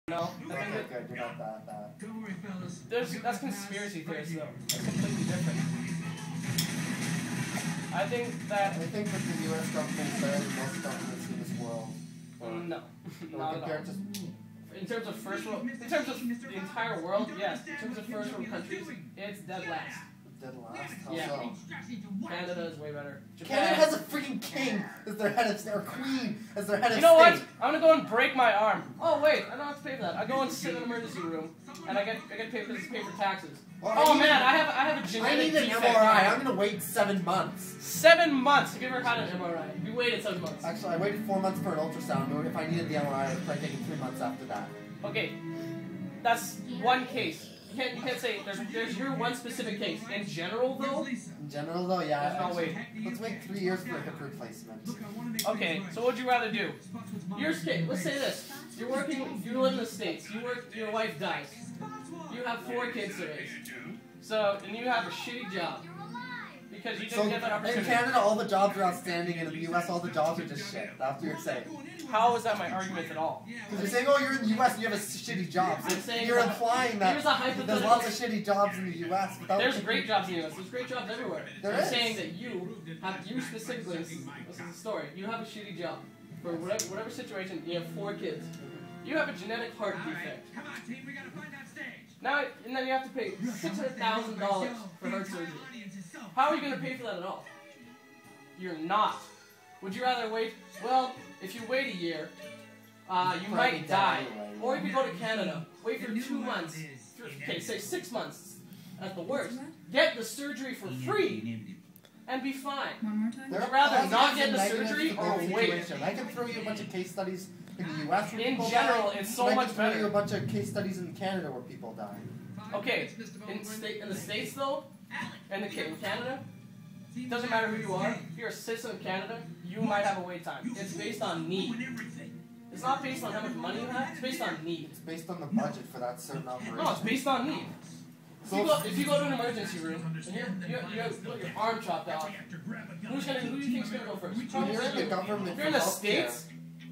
No, I think Okay, good. You're not that. Don't worry, fellas. that's conspiracy theories though. That's completely different. I think that I think that the U.S. government is better than most governments in this world. no, not at all. Compared to In terms of first world, in terms of the entire world, yes. In terms of first world countries, it's dead last. dead last. How Yeah. so? Canada is way better. Canada has a freaking king as their head of state, or queen as their head of You know what? state. I'm gonna go and break my arm. Oh wait, I don't have to pay for that. I go and sit in an emergency room, and I get paid for taxes. Well, Oh man, I have a I genetic need an defect. MRI. I'm gonna wait 7 months. 7 months. Have you ever had an MRI? You waited 7 months. Actually, I waited 4 months for an ultrasound. But if I needed the MRI, I would probably take it 3 months after that. Okay, that's one case. You can't say there's your one specific case. In general, though. In general, though, yeah. There's no way. Let's wait 3 years for a hip replacement. Okay, so what would you rather do? Let's say this. You live in the States. Your wife dies. You have 4 kids to raise. So, and you have a shitty job. Because you didn't get that in opportunity. Canada, all the jobs are outstanding, and in the U.S., all the jobs are just shit. That's what you're saying. How is that my argument at all? Because you're saying, oh, you're in the U.S. and you have a shitty job. So I'm saying you're implying that here's a hypothetical. there's lots of shitty jobs in the U.S. without There's great jobs in the U.S. There's great jobs everywhere. There I'm is. saying that you specifically, this is the story, you have a shitty job. For whatever situation, you have 4 kids. You have a genetic heart defect. Come on, team, we gotta find that stage. Now, and then you have to pay $600,000 for heart surgery. How are you going to pay for that at all? You're not. Would you rather wait? Well, if you wait a year, you might die. Or you could go to Canada, wait for 2 months, okay, say 6 months at the worst, get the surgery for free, and be fine. One more time? There Would are you rather positives not get and the negatives surgery to or both wait? situations. I can throw you a bunch of case studies in the U.S. where In people general, die, it's so and much I can throw you better. a bunch of case studies in Canada where people die. Okay, in the States though, and in Canada, it doesn't matter who you are. If you're a citizen of Canada, you might have a wait time. It's based on need. It's not based on how much money you have. It's based on need. It's based on the budget for that certain operation. No, it's based on need. If you go to an emergency room and you have your arm chopped off, who do you think's gonna go first? When you're in the government If you're in the for States,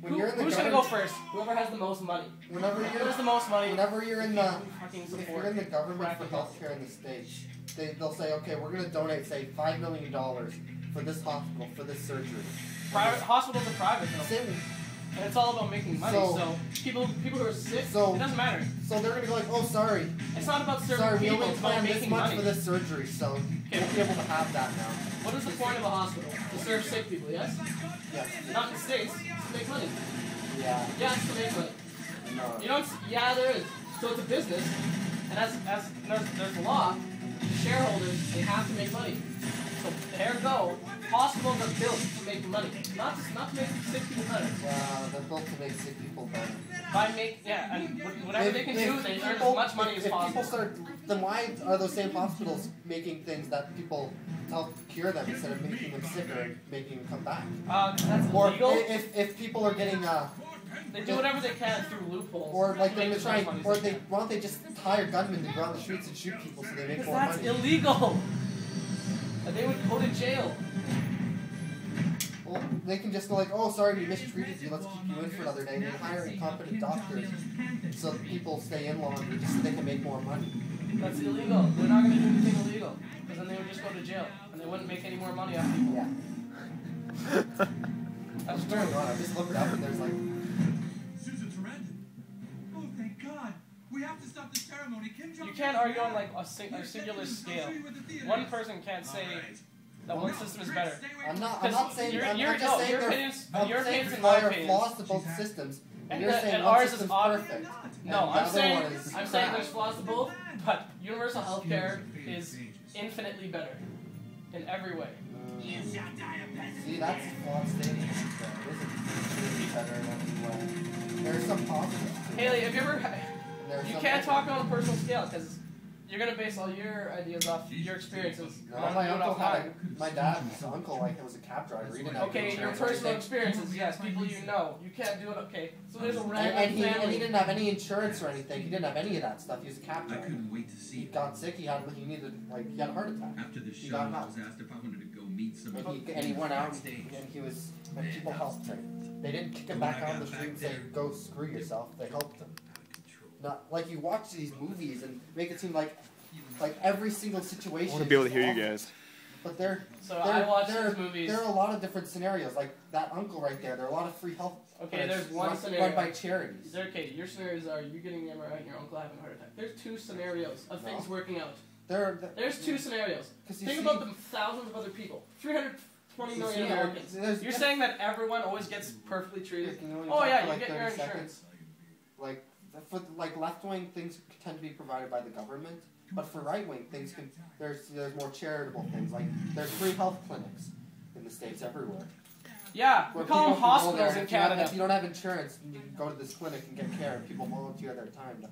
healthcare, who's gonna go first? Whoever has the most money. Whenever Whoever has the most money. Whenever you're in the, fucking if support. you're in the government for healthcare in the States, they'll say, okay, we're gonna donate, say, $5 million for this hospital, for this surgery. Private hospitals are private though, Same. and it's all about making money. So people who are sick, it doesn't matter. So they're gonna go like, oh, sorry, It's not about serving sorry, we people. only It's about planned this making much money. for this surgery, so Okay. we'll be able to have that now. What is the point of a hospital? To serve sick people, yes? Yes. Not in the States. It's to make money. Yeah. Yeah, it's to make money. No. You don't. Yeah, there is. So it's a business, and as there's a law, shareholders they have to make money. So there go. Hospitals are built to make money, not to make sick people better. They're built to make sick people better. And whatever they can do, they earn as much money as If possible. people start, then why are those same hospitals making things that people help cure them instead of making them sicker and making them come back? That's Or illegal. if people are getting They do whatever they can through loopholes. or like to they're make trying, as much money or as they they why don't they just hire gunmen to go on the streets and shoot people so they make Because more that's money? illegal. And they would go to jail. Well, they can just go like, oh, sorry, we mistreated you. Let's keep you in for another day. They hire incompetent doctors so that people stay in longer just so they can make more money. That's illegal. They're not going to do anything illegal. Because then they would just go to jail. And they wouldn't make any more money off people. Yeah. That's What's going on? I just looked up and there's like, Susan Sarandon. Oh, thank God. We have to stop the ceremony. Kim You can't argue on like a singular scale. One person can't say that one system is better. I'm not Because saying, your I'm just saying your they're, opinions, I'm your saying opinions and there my are opinions. flaws to both systems. And you're saying And one ours is system's obvious. perfect. No, and the I'm other saying one is there's crap. flaws to both, but universal healthcare is infinitely better in every way. See, that's a flawed statement. It isn't better in every way. There's some positives to it. Haley, have you ever? And there's You some can't negatives. talk on a personal scale because you're gonna base all your ideas off your experiences. No, not my doing uncle off had mine. my dad's uncle was a cab driver. He didn't have Okay, your insurance or personal anything. experiences, yes, people you know. You can't do it. Okay, so there's a And random he family. didn't have any insurance or anything. He didn't have any of that stuff. He was a cab I driver. couldn't wait to see He it. got sick. He had a heart attack. After the He show, got I help. was asked if I wanted to go meet some And he went out and he was and people helped him. They didn't kick him back out on the street and say, "Go screw yourself." They helped him. not like you watch these movies and make it seem like every single situation. I want to be able to hear is you awful. guys. But there I watch these movies. There are a lot of different scenarios. Like that uncle right there. There are a lot of free health. Okay, there's one run scenario. by charities. Okay, your scenarios are you getting an MRI and your uncle having a heart attack. There's two scenarios of things working out. There's two scenarios. Think about the thousands of other people. 320 million Americans. You're saying that everyone always gets perfectly treated? Oh yeah, you get your insurance. For left-wing things tend to be provided by the government, but for right-wing things there's more charitable things. Like there's free health clinics in the States everywhere. Yeah, we call them hospitals in Canada. If you don't have insurance, you can go to this clinic and get care, and people volunteer their time to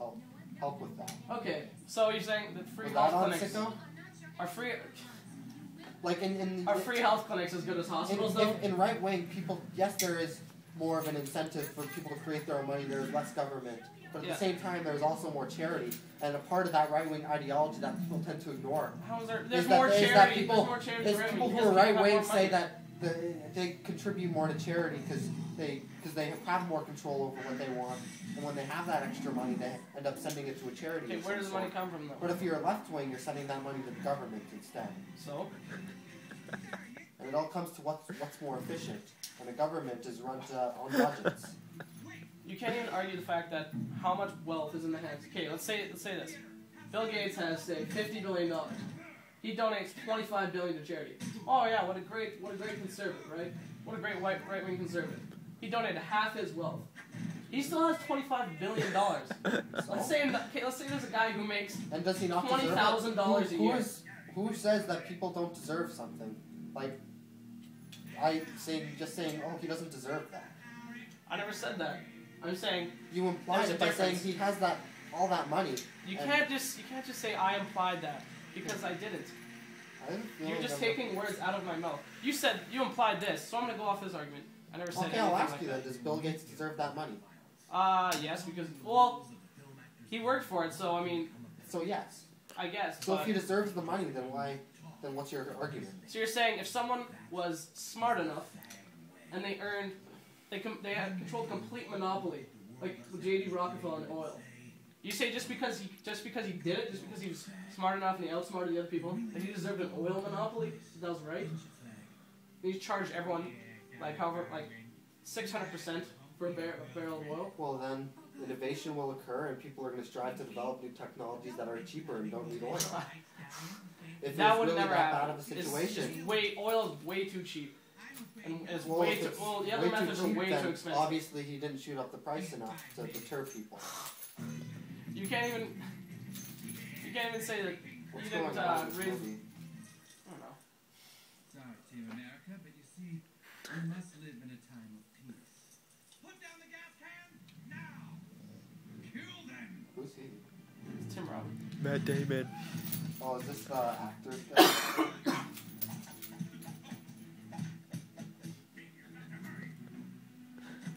help with that. Okay, so you're saying that free Was health that on clinics Sicko? are free? Like Are free health clinics as good as hospitals though? In right-wing people, yes, there is more of an incentive for people to create their own money. There's less government. But at the same time, there's also more charity. And a part of that right-wing ideology that people tend to ignore. How is there? There's more charity. People who are right-wing say that they contribute more to charity because they have more control over what they want. And when they have that extra money, they end up sending it to a charity. Okay, where does the money come from though? But if you're left-wing, you're sending that money to the government instead. So? And it all comes to what's more efficient. And the government is run on budgets. You can't even argue the fact that how much wealth is in the hands. Okay, let's say this. Bill Gates has say $50 billion. He donates $25 billion to charity. Oh yeah, what a great conservative, right? What a great right-wing conservative. He donated half his wealth. He still has $25 billion. Let's say there's a guy who makes and does he not $20,000 a year. Who says that people don't deserve something? Like just saying, oh, he doesn't deserve that. I never said that. I'm saying you implied it by saying he has all that money. You can't just say I implied that because I didn't. You're just taking words out of my mouth. You said you implied this, so I'm gonna go off this argument. I never said anything like that. Okay, I'll ask you then. Does Bill Gates deserve that money? Yes, because he worked for it, so I mean. So yes. I guess. So if he deserves the money, then why? Then what's your argument? So you're saying if someone was smart enough and they had controlled complete monopoly, like J.D. Rockefeller and oil. You say just because he did it, just because he was smart enough and he outsmarted the other people, that he deserved an oil monopoly? That was right. And he charged everyone like 600% for a barrel of oil. Well then, innovation will occur and people are going to strive to develop new technologies that are cheaper and don't need oil. If that would really never that happen. bad of a situation. Oil is way too cheap. And it's well, way too. Well, the other methods are way too expensive. Obviously, he didn't shoot up the price enough to deter people. You can't even say that What's you didn't going on raise. I don't know. Sorry, Team America, but you see, we must live in a time of peace. Put down the gas can now. Kill them. Who's he? It's Tim Robbins. Matt Damon. Oh, is this the actor guy?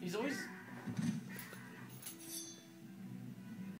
He's always